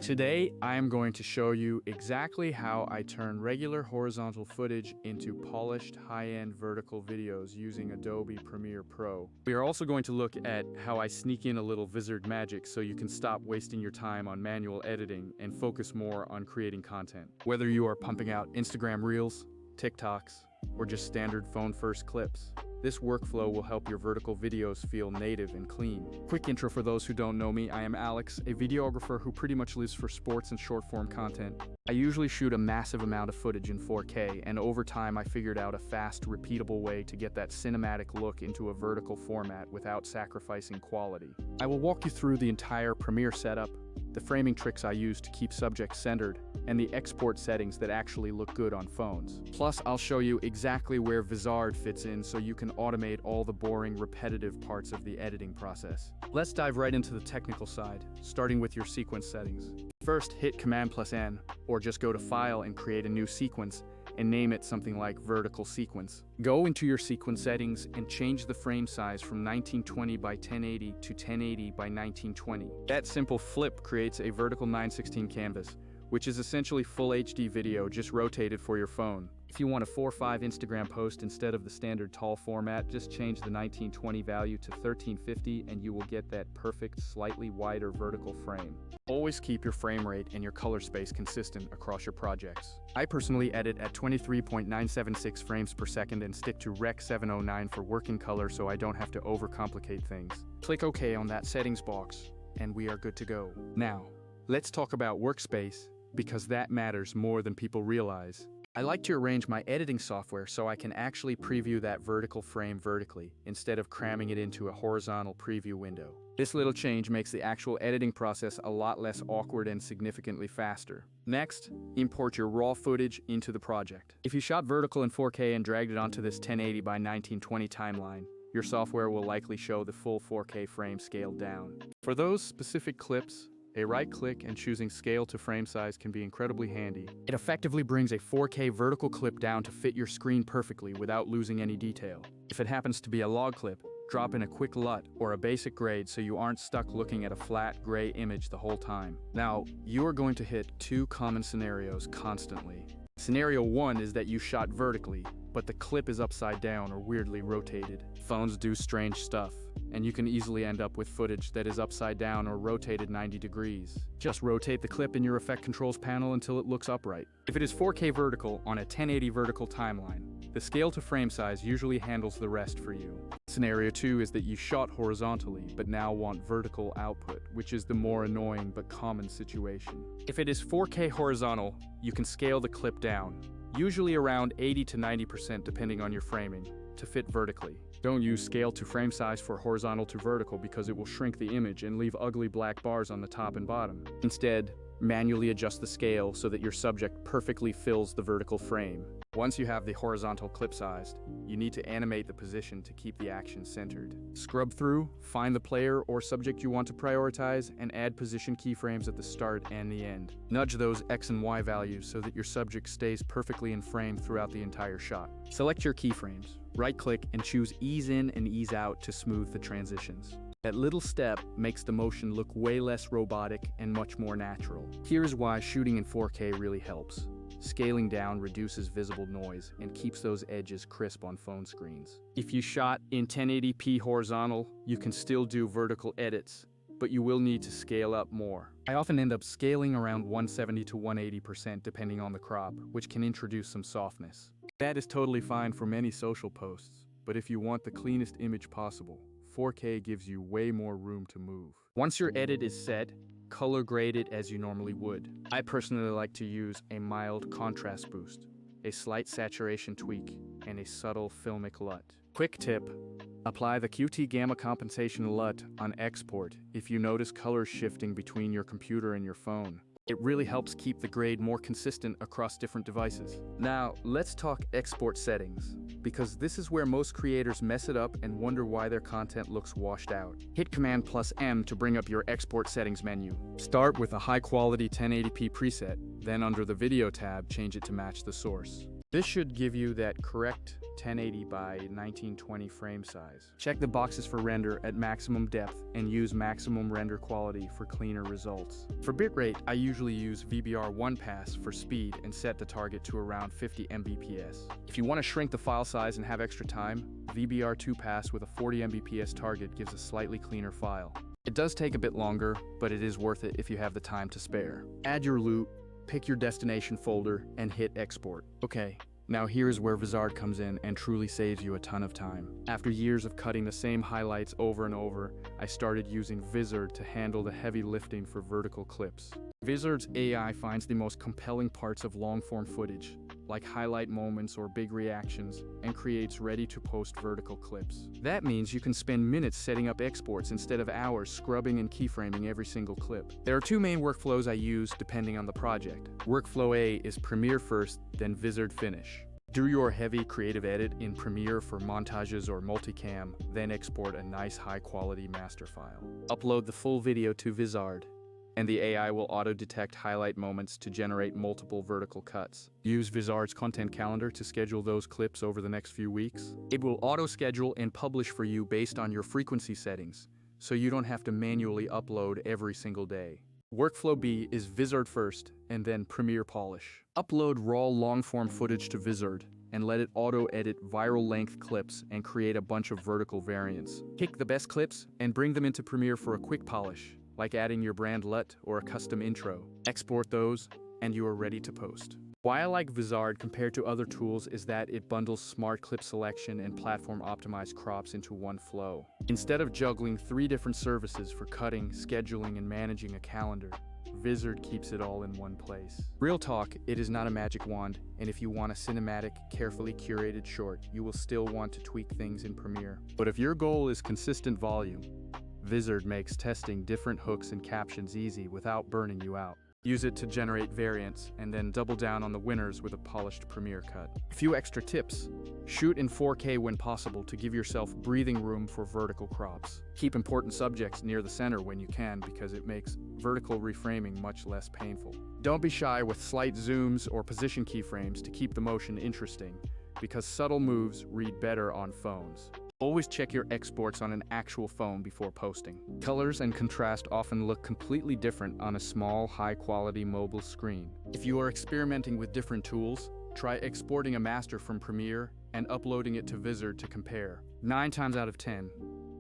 Today, I am going to show you exactly how I turn regular horizontal footage into polished, high-end vertical videos using Adobe Premiere Pro. We are also going to look at how I sneak in a little Vizard magic so you can stop wasting your time on manual editing and focus more on creating content. Whether you are pumping out Instagram Reels, TikToks, or just standard phone-first clips, this workflow will help your vertical videos feel native and clean. Quick intro for those who don't know me, I am Alex, a videographer who pretty much lives for sports and short-form content. I usually shoot a massive amount of footage in 4K, and over time I figured out a fast, repeatable way to get that cinematic look into a vertical format without sacrificing quality. I will walk you through the entire Premiere setup, the framing tricks I use to keep subjects centered, and the export settings that actually look good on phones. Plus, I'll show you exactly where Vizard fits in so you can automate all the boring, repetitive parts of the editing process. Let's dive right into the technical side, starting with your sequence settings. First, hit Command+N, or just go to File and create a new sequence, and name it something like vertical sequence. Go into your sequence settings and change the frame size from 1920 by 1080 to 1080 by 1920. That simple flip creates a vertical 9:16 canvas, which is essentially full HD video just rotated for your phone. If you want a 4:5 Instagram post instead of the standard tall format, just change the 1920 value to 1350 and you will get that perfect, slightly wider vertical frame. Always keep your frame rate and your color space consistent across your projects. I personally edit at 23.976 frames per second and stick to Rec 709 for working color so I don't have to overcomplicate things. Click OK on that settings box and we are good to go. Now, let's talk about workspace, because that matters more than people realize. I like to arrange my editing software so I can actually preview that vertical frame vertically, instead of cramming it into a horizontal preview window. This little change makes the actual editing process a lot less awkward and significantly faster. Next, import your raw footage into the project. If you shot vertical in 4K and dragged it onto this 1080 by 1920 timeline, your software will likely show the full 4K frame scaled down. For those specific clips, a right-click and choosing scale to frame size can be incredibly handy. It effectively brings a 4K vertical clip down to fit your screen perfectly without losing any detail. If it happens to be a log clip, drop in a quick LUT or a basic grade so you aren't stuck looking at a flat, gray image the whole time. Now, you are going to hit two common scenarios constantly. Scenario 1 is that you shot vertically, but the clip is upside down or weirdly rotated. Phones do strange stuff, and you can easily end up with footage that is upside down or rotated 90 degrees. Just rotate the clip in your effect controls panel until it looks upright. If it is 4K vertical on a 1080 vertical timeline, the scale to frame size usually handles the rest for you. Scenario 2 is that you shot horizontally but now want vertical output, which is the more annoying but common situation. If it is 4K horizontal, you can scale the clip down, usually around 80 to 90% depending on your framing, to fit vertically. Don't use scale to frame size for horizontal to vertical because it will shrink the image and leave ugly black bars on the top and bottom. Instead, manually adjust the scale so that your subject perfectly fills the vertical frame. Once you have the horizontal clip sized, you need to animate the position to keep the action centered. Scrub through, find the player or subject you want to prioritize, and add position keyframes at the start and the end. Nudge those X and Y values so that your subject stays perfectly in frame throughout the entire shot. Select your keyframes, right-click, and choose Ease In and Ease Out to smooth the transitions. That little step makes the motion look way less robotic and much more natural. Here's why shooting in 4K really helps. Scaling down reduces visible noise and keeps those edges crisp on phone screens. If you shot in 1080p horizontal, you can still do vertical edits, but you will need to scale up more. I often end up scaling around 170 to 180% depending on the crop, which can introduce some softness. That is totally fine for many social posts, but if you want the cleanest image possible, 4K gives you way more room to move. Once your edit is set, color grade it as you normally would. I personally like to use a mild contrast boost, a slight saturation tweak, and a subtle filmic LUT. Quick tip: apply the QT gamma compensation LUT on export if you notice colors shifting between your computer and your phone. It really helps keep the grade more consistent across different devices. Now, let's talk export settings, because this is where most creators mess it up and wonder why their content looks washed out. Hit Command+M to bring up your export settings menu. Start with a high-quality 1080p preset, then under the Video tab, change it to match the source. This should give you that correct 1080 by 1920 frame size. Check the boxes for render at maximum depth and use maximum render quality for cleaner results. For bitrate, I usually use VBR 1 pass for speed and set the target to around 50 Mbps. If you want to shrink the file size and have extra time, VBR 2 pass with a 40 Mbps target gives a slightly cleaner file. It does take a bit longer, but it is worth it if you have the time to spare. Add your loot, pick your destination folder, and hit export. Okay, now here's where Vizard comes in and truly saves you a ton of time. After years of cutting the same highlights over and over, I started using Vizard to handle the heavy lifting for vertical clips. Vizard's AI finds the most compelling parts of long-form footage, like highlight moments or big reactions, and creates ready-to-post vertical clips. That means you can spend minutes setting up exports instead of hours scrubbing and keyframing every single clip. There are two main workflows I use depending on the project. Workflow A is Premiere first, then Vizard finish. Do your heavy creative edit in Premiere for montages or multicam, then export a nice high-quality master file. Upload the full video to Vizard, and the AI will auto-detect highlight moments to generate multiple vertical cuts. Use Vizard's content calendar to schedule those clips over the next few weeks. It will auto-schedule and publish for you based on your frequency settings, so you don't have to manually upload every single day. Workflow B is Vizard first, and then Premiere polish. Upload raw long-form footage to Vizard, and let it auto-edit viral-length clips and create a bunch of vertical variants. Pick the best clips and bring them into Premiere for a quick polish, like adding your brand LUT or a custom intro. Export those, and you are ready to post. Why I like Vizard compared to other tools is that it bundles smart clip selection and platform-optimized crops into one flow. Instead of juggling 3 different services for cutting, scheduling, and managing a calendar, Vizard keeps it all in one place. Real talk, it is not a magic wand, and if you want a cinematic, carefully curated short, you will still want to tweak things in Premiere. But if your goal is consistent volume, Vizard makes testing different hooks and captions easy without burning you out. Use it to generate variants, and then double down on the winners with a polished Premiere cut. A few extra tips. Shoot in 4K when possible to give yourself breathing room for vertical crops. Keep important subjects near the center when you can because it makes vertical reframing much less painful. Don't be shy with slight zooms or position keyframes to keep the motion interesting, because subtle moves read better on phones. Always check your exports on an actual phone before posting. Colors and contrast often look completely different on a small, high-quality mobile screen. If you are experimenting with different tools, try exporting a master from Premiere and uploading it to Vizard to compare. 9 times out of 10,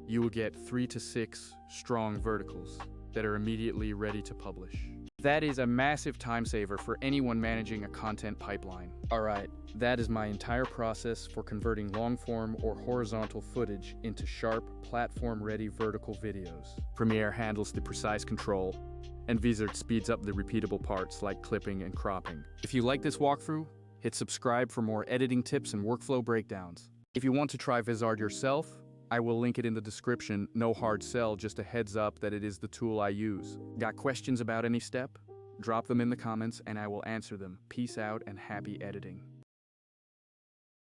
you will get 3 to 6 strong verticals that are immediately ready to publish. That is a massive time saver for anyone managing a content pipeline. Alright, that is my entire process for converting long-form or horizontal footage into sharp, platform-ready vertical videos. Premiere handles the precise control, and Vizard speeds up the repeatable parts like clipping and cropping. If you like this walkthrough, hit subscribe for more editing tips and workflow breakdowns. If you want to try Vizard yourself, I will link it in the description. No hard sell, just a heads up that it is the tool I use. Got questions about any step? Drop them in the comments and I will answer them. Peace out and happy editing.